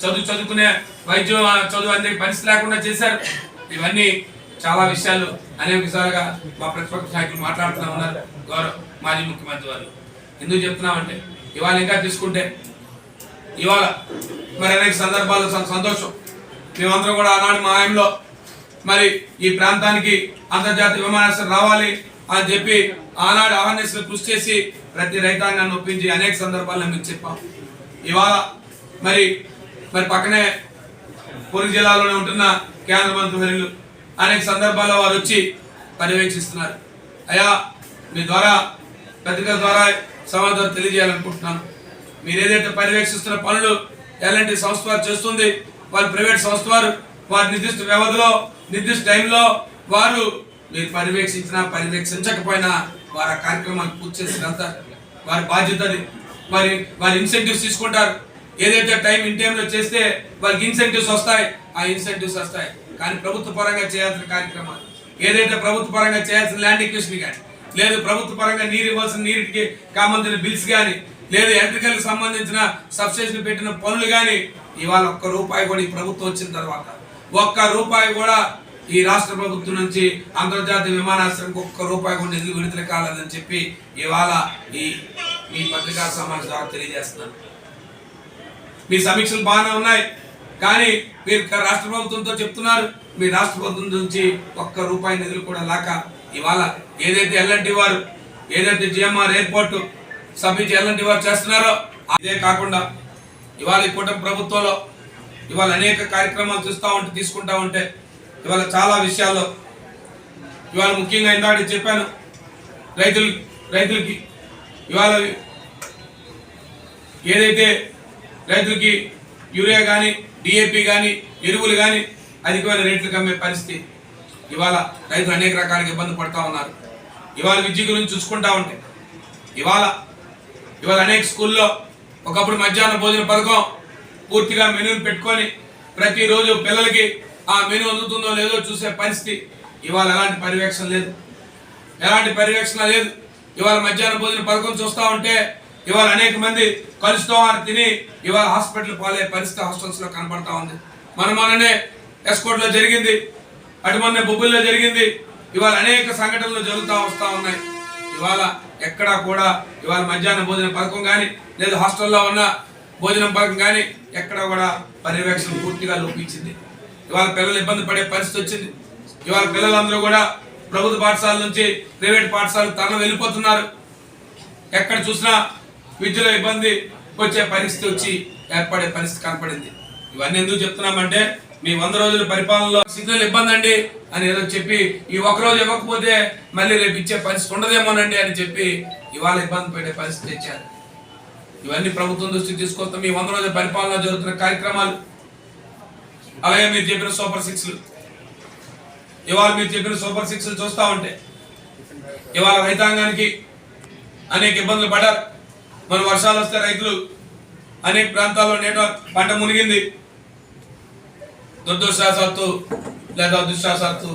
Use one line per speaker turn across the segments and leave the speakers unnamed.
చదువుకునే వైద్యం చదువు అందే పరిస్థితి లేకుండా చేశారు. ఇవన్నీ చాలా విషయాలు అనేక విషయాలుగా మా ప్రతిపక్ష నాయకులు మాట్లాడుతూ ఉన్నారు. గౌరవ మాజీ ముఖ్యమంత్రి వారు ఎందుకు చెప్తున్నామంటే ఇవాళ ఇంకా తీసుకుంటే ఇవాళ మరి అనేక సందర్భాల్లో సంతోషం. మేమందరం కూడా ఆనాడు మా ఆయనలో మరి ఈ ప్రాంతానికి అంతర్జాతీయ విమానాశ్రయం రావాలి అని చెప్పి ఆనాడు అవేర్నెస్ కృషి చేసి ప్రతి రైతాంగాన్ని ఒప్పించి అనేక సందర్భాల్లో మీకు చెప్పాం. ఇవాళ మరి పక్కనే పూర్తి జిల్లాలోనే ఉంటున్న కేంద్ర మంత్రులు అనేక సందర్భాల్లో వారు వచ్చి పర్యవేక్షిస్తున్నారు. అయ్యా మీ ద్వారా పత్రికల ద్వారా సమాధానం తెలియజేయాలనుకుంటున్నాను. మీరు ఏదైతే పర్యవేక్షిస్తున్న పనులు ఎలాంటి సంస్థ వారు చేస్తుంది, వారు ప్రైవేట్ సంస్థ వారు నిర్దిష్ట వ్యవధిలో నిర్దిష్ట టైంలో వారు మీరు పర్యవేక్షించినా పర్యవేక్షించకపోయినా వారు ఆ కార్యక్రమాన్ని పూర్తి చేసినంత వారి బాధ్యత. వారి ఇన్సెంటివ్స్ తీసుకుంటారు. ఏదైతే టైం ఇన్ టైంలో చేస్తే వాళ్ళకి ఇన్సెంటివ్స్ వస్తాయి, ఆ ఇన్సెంటివ్స్ వస్తాయి. కానీ ప్రభుత్వ పరంగా చేయాల్సిన కార్యక్రమాలు ఏదైతే ప్రభుత్వ పరంగా చేయాల్సిన ల్యాండ్ ఎక్విజిషన్ కానీ లేదు, ప్రభుత్వ పరంగా నీరు ఇవ్వాల్సిన నీటికి కావాల్సిన బిల్స్ కానీ లేదు, ఎలక్ట్రికల్ సంబంధించిన సబ్స్టేషన్ పెట్టిన పనులు కానీ ఇవాళ ఒక్క రూపాయి కూడా ఈ ప్రభుత్వం వచ్చిన తర్వాత ఒక్క రూపాయి కూడా ఈ రాష్ట్ర ప్రభుత్వం నుంచి అంతర్జాతీయ విమానాశ్రయానికి ఒక్క రూపాయి కూడా నిధులు విడుదల కాలేదని చెప్పి ఇవాళ ఈ పత్రికా సమావేశం ద్వారా తెలియజేస్తున్నాను. మీ సమీక్షలు బాగానే ఉన్నాయి, కానీ మీరు రాష్ట్ర ప్రభుత్వంతో చెప్తున్నారు, మీ రాష్ట్ర ప్రభుత్వం నుంచి ఒక్క రూపాయి నిధులు కూడా లేక ఇవాళ ఏదైతే ఎల్ఎన్టీ వారు ఏదైతే జిఎంఆర్ ఎయిర్పోర్ట్ సబ్మిట్ ఎల్ఎన్టీ వారు చేస్తున్నారో ఇదే కాకుండా ఇవాళ ఈ కూటమి ప్రభుత్వంలో ఇవాళ అనేక కార్యక్రమాలు తీసుకుంటా ఉంటే ఇవాళ చాలా విషయాల్లో ఇవాళ ముఖ్యంగా ఇందాక చెప్పాను, రైతులకి ఇవాళ ఏదైతే రైతులకి యూరియా కానీ డిఏపి కానీ ఎరువులు కానీ అధికమైన రేట్లకు అమ్మే పరిస్థితి ఇవాళ రైతులు అనేక రకాలుగా ఇబ్బంది పడుతూ ఉన్నారు. ఇవాళ విద్య గురించి చూసుకుంటా ఉంటే ఇవాళ అనేక స్కూల్లో ఒకప్పుడు మధ్యాహ్న భోజన పథకం పూర్తిగా మెనూని పెట్టుకొని ప్రతిరోజు పిల్లలకి ఆ మెనూ అందుతుందో లేదో చూసే పరిస్థితి. ఇవాళ ఎలాంటి పర్యవేక్షణ లేదు. ఇవాళ మధ్యాహ్న భోజన పథకం చూస్తూ ఉంటే ఇవాళ అనేక మంది కలుస్తూ తిని ఇవాళ హాస్పిటల్ పాలే పరిస్థితి హాస్టల్స్ లో కనపడతా ఉంది. మొన్ననే ఎస్కోట్ లో జరిగింది, అటుమొన్న బొబ్బుల్లో జరిగింది. ఇవాళ అనేక సంఘటనలు వస్తూ ఉన్నాయి. ఇవాళ ఎక్కడా కూడా ఇవాళ మధ్యాహ్న భోజన పథకం కానీ లేదా హాస్టల్లో ఉన్న భోజనం పథకం కానీ ఎక్కడా కూడా పర్యవేక్షణ పూర్తిగా లోపించింది. ఇవాళ పిల్లలు ఇబ్బంది పడే పరిస్థితి వచ్చింది. ఇవాళ పిల్లలందరూ కూడా ప్రభుత్వ పాఠశాల నుంచి ప్రైవేట్ పాఠశాలకు తరలి వెళ్ళిపోతున్నారు. ఎక్కడ చూసినా విద్యలో ఇబ్బంది వచ్చే పరిస్థితి ఏర్పడే పరిస్థితి కనపడింది. ఇవన్నీ ఎందుకు చెప్తున్నామంటే మీ 100 రోజుల పరిపాలనలో సిగ్నల్ ఇబ్బంది అండి అని ఏదో చెప్పి ఈ ఒక్కరోజు ఇవ్వకపోతే మళ్ళీ రేపు ఇచ్చే పరిస్థితి ఉండదేమోనండి అని చెప్పి ఇవాళ ఇబ్బంది పడే పరిస్థితి తెచ్చారు. ఇవన్నీ ప్రభుత్వం దృష్టికి తీసుకొస్తాం. మీ 100 రోజుల పరిపాలన జరుగుతున్న కార్యక్రమాలు, అలాగే మీరు చెప్పిన సూపర్ 6లు, ఇవాళ మీరు చెప్పిన సూపర్ 6లు చూస్తూ ఉంటే ఇవాళ రైతాంగానికి అనేక ఇబ్బందులు పడ్డారు. మన వర్షాలు వస్తే రైతులు అనేక ప్రాంతాల్లో నేట పంట మునిగింది. దురదృష్టవశాత్తు లేదా అదృష్టవశాత్తు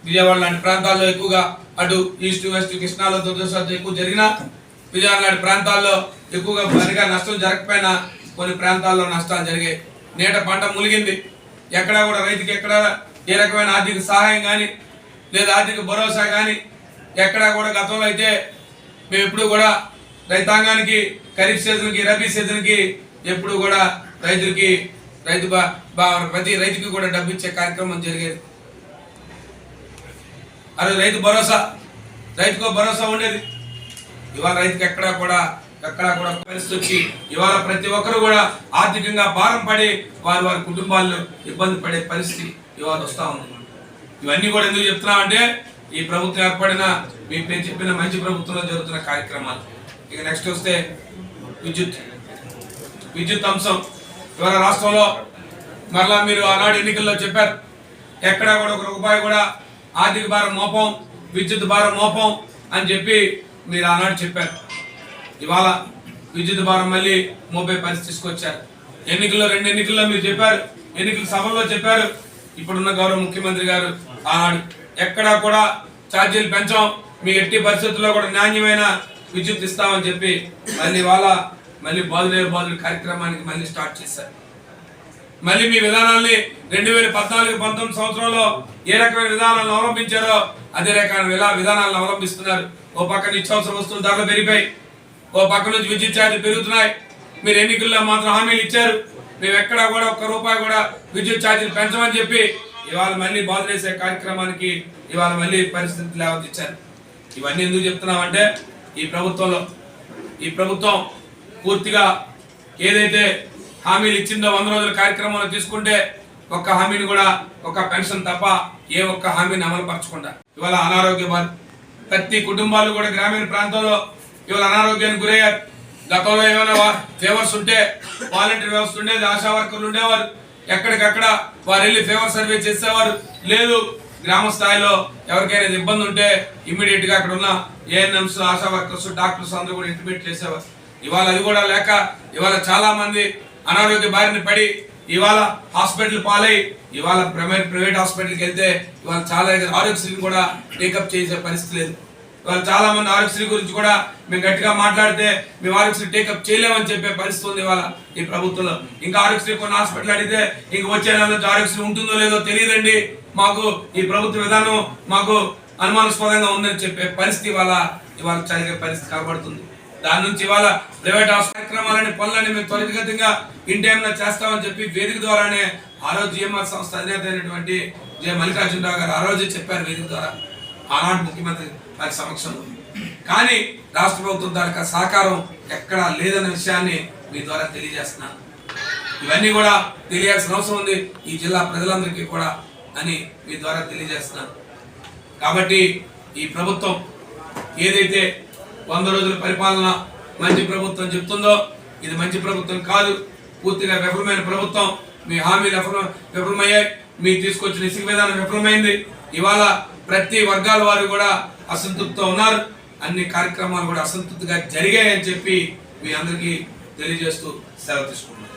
విజయవాడ లాంటి ప్రాంతాల్లో ఎక్కువగా అటు ఈస్ట్ వెస్ట్ కృష్ణాలో దురదృష్టవశాత్తు ఎక్కువ జరిగినా విజయవాడ లాంటి ప్రాంతాల్లో ఎక్కువగా సరిగా నష్టం జరగకపోయినా కొన్ని ప్రాంతాల్లో నష్టాలు జరిగాయి. నేట పంట మునిగింది. ఎక్కడా కూడా రైతుకి ఎక్కడా ఏ రకమైన ఆర్థిక సహాయం కానీ లేదా ఆర్థిక భరోసా కానీ ఎక్కడా కూడా గతంలో అయితే మేము ఎప్పుడు కూడా రైతాంగానికి ఖరీఫ్ సీజన్కి రబీ సీజన్కి ఎప్పుడు కూడా ప్రతి రైతుకి కూడా డబ్బు ఇచ్చే కార్యక్రమం జరిగేది. అది రైతుకో భరోసా ఉండేది. ఇవాళ రైతుకి ఎక్కడా కూడా పరిస్థితి వచ్చి ఇవాళ ప్రతి ఒక్కరు కూడా ఆర్థికంగా భారం పడి వారి కుటుంబాల్లో ఇబ్బంది పడే పరిస్థితి ఇవాళ వస్తూ ఉంది. ఇవన్నీ కూడా ఎందుకు చెప్తున్నామంటే ఈ ప్రభుత్వం ఏర్పడిన మీ పేరు చెప్పిన మంచి ప్రభుత్వంలో జరుగుతున్న కార్యక్రమాలు. ఇక నెక్స్ట్ వస్తే విద్యుత్ అంశం. ఇవాళ రాష్ట్రంలో మరలా మీరు ఆనాడు ఎన్నికల్లో చెప్పారు, ఎక్కడా కూడా ఒక రూపాయి కూడా ఆర్థిక భారం మోపం, విద్యుత్ భారం మోపం అని చెప్పి మీరు ఆనాడు చెప్పారు. ఇవాళ విద్యుత్ భారం మళ్ళీ మోపే పరిస్థితి తీసుకొచ్చారు. 2 ఎన్నికల్లో మీరు చెప్పారు, ఎన్నికల సభల్లో చెప్పారు. ఇప్పుడున్న గౌరవ ముఖ్యమంత్రి గారు ఆనాడు ఎక్కడా కూడా ఛార్జీలు పెంచాం, మీ ఎట్టి పరిస్థితుల్లో కూడా నాణ్యమైన విద్యుత్ ఇస్తామని చెప్పి మళ్ళీ బాదులే కార్యక్రమానికి మళ్ళీ స్టార్ట్ చేశారు. మళ్ళీ మీ విధానాల్ని 2014-19 సంవత్సరంలో ఏ రకమైన విధానాలను అవలంబించారో అదే రకమైన విధానాలను అవలంబిస్తున్నారు. ఓ పక్క నిత్యావసర వస్తువుల ధరలు పెరిగిపోయి, ఓ పక్క నుంచి విద్యుత్ ఛార్జీలు పెరుగుతున్నాయి. మీరు ఎన్నికల్లో మాత్రం హామీలు ఇచ్చారు, మేము ఎక్కడా కూడా ఒక్క రూపాయి కూడా విద్యుత్ ఛార్జీలు పెంచమని చెప్పి ఇవాళ మళ్ళీ బాధ చేసే కార్యక్రమానికి ఇవాళ మళ్ళీ పరిస్థితులు లేవతిచ్చారు. ఇవన్నీ ఎందుకు చెప్తున్నామంటే ఈ ప్రభుత్వం పూర్తిగా ఏదైతే హామీలు ఇచ్చిందో 100 రోజుల కార్యక్రమంలో తీసుకుంటే ఒక్క హామీని కూడా, ఒక్క పెన్షన్ తప్ప ఏ ఒక్క హామీని అమలు పరచకుండా ఇవాళ అనారోగ్య బాధ ప్రతి కుటుంబాలు కూడా గ్రామీణ ప్రాంతంలో ఇవాళ అనారోగ్యానికి గురయ్యారు. గతంలో ఏమైనా ఫేవర్స్ ఉంటే వాలంటీర్ వ్యవస్థ ఉండేది, ఆశా వర్కర్లు ఉండేవారు, ఎక్కడికక్కడ వారు వెళ్ళి ఫేవర్ సర్వే చేసేవారు. లేదు గ్రామ స్థాయిలో ఎవరికైనా ఇబ్బంది ఉంటే ఇమ్మీడియట్ గా అక్కడ ఉన్న ఏఎన్ఎంస్, ఆశా వర్కర్స్, డాక్టర్స్ అందరూ కూడా ఇంటిమేట్ చేసేవారు. ఇవాళ అది కూడా లేక ఇవాళ చాలా మంది అనారోగ్య బారిన పడి ఇవాళ హాస్పిటల్ పాలై ఇవాళ ప్రైవేట్ హాస్పిటల్కి వెళ్తే ఇవాళ చాలా ఆరోగ్యశ్రీని కూడా టేకప్ చేసే పరిస్థితి లేదు. ఇవాళ చాలా మంది ఆరోగ్యశ్రీ గురించి కూడా మేము గట్టిగా మాట్లాడితే మేము ఆరోగ్యశ్రీ టేకప్ చేయలేమని చెప్పే పరిస్థితి ఉంది ఇవాళ ఈ ప్రభుత్వంలో. ఇంకా ఆరోగ్యశ్రీ కొన్ని హాస్పిటల్ అడిగితే ఇంక వచ్చే నెల నుంచి ఆరోగ్యశ్రీ ఉంటుందో లేదో తెలియదండి, మాకు ఈ ప్రభుత్వ విధానం మాకు అనుమానాస్పదంగా ఉందని చెప్పే పరిస్థితి ఇవాళ జరిగే పరిస్థితి కనబడుతుంది. దాని నుంచి ఇవాళ ప్రైవేట్ కార్యక్రమాలని పనులని మేము త్వరితగతిగా ఇన్ టైంలో చేస్తామని చెప్పి వేదిక ద్వారానే ఆ రోజు జిఎంఆర్ సంస్థ అధినేత అయినటువంటి జె మల్లికార్జునరావు గారు ఆ రోజే చెప్పారు వేదిక ద్వారా, ఆనాడు ముఖ్యమంత్రి వారి సమక్షంలో. కానీ రాష్ట్ర ప్రభుత్వం దానికి సహకారం ఎక్కడా లేదన్న విషయాన్ని మీ ద్వారా తెలియజేస్తున్నాను. ఇవన్నీ కూడా తెలియాల్సిన అవసరం ఉంది ఈ జిల్లా ప్రజలందరికీ కూడా అని మీ ద్వారా తెలియజేస్తున్నాను. కాబట్టి ఈ ప్రభుత్వం ఏదైతే 100 రోజుల పరిపాలన మంచి ప్రభుత్వం చెప్తుందో ఇది మంచి ప్రభుత్వం కాదు, పూర్తిగా విఫలమైన ప్రభుత్వం. మీ హామీలు విఫలమయ్యాయి, మీ తీసుకొచ్చిన ఇసుక విధానం విఫలమైంది. ఇవాళ ప్రతి వర్గాల వారు కూడా అసంతృప్తితో ఉన్నారు, అన్ని కార్యక్రమాలు కూడా అసంతృప్తిగా జరిగాయని చెప్పి మీ అందరికీ తెలియజేస్తూ సెలవు తీసుకుంటున్నాను.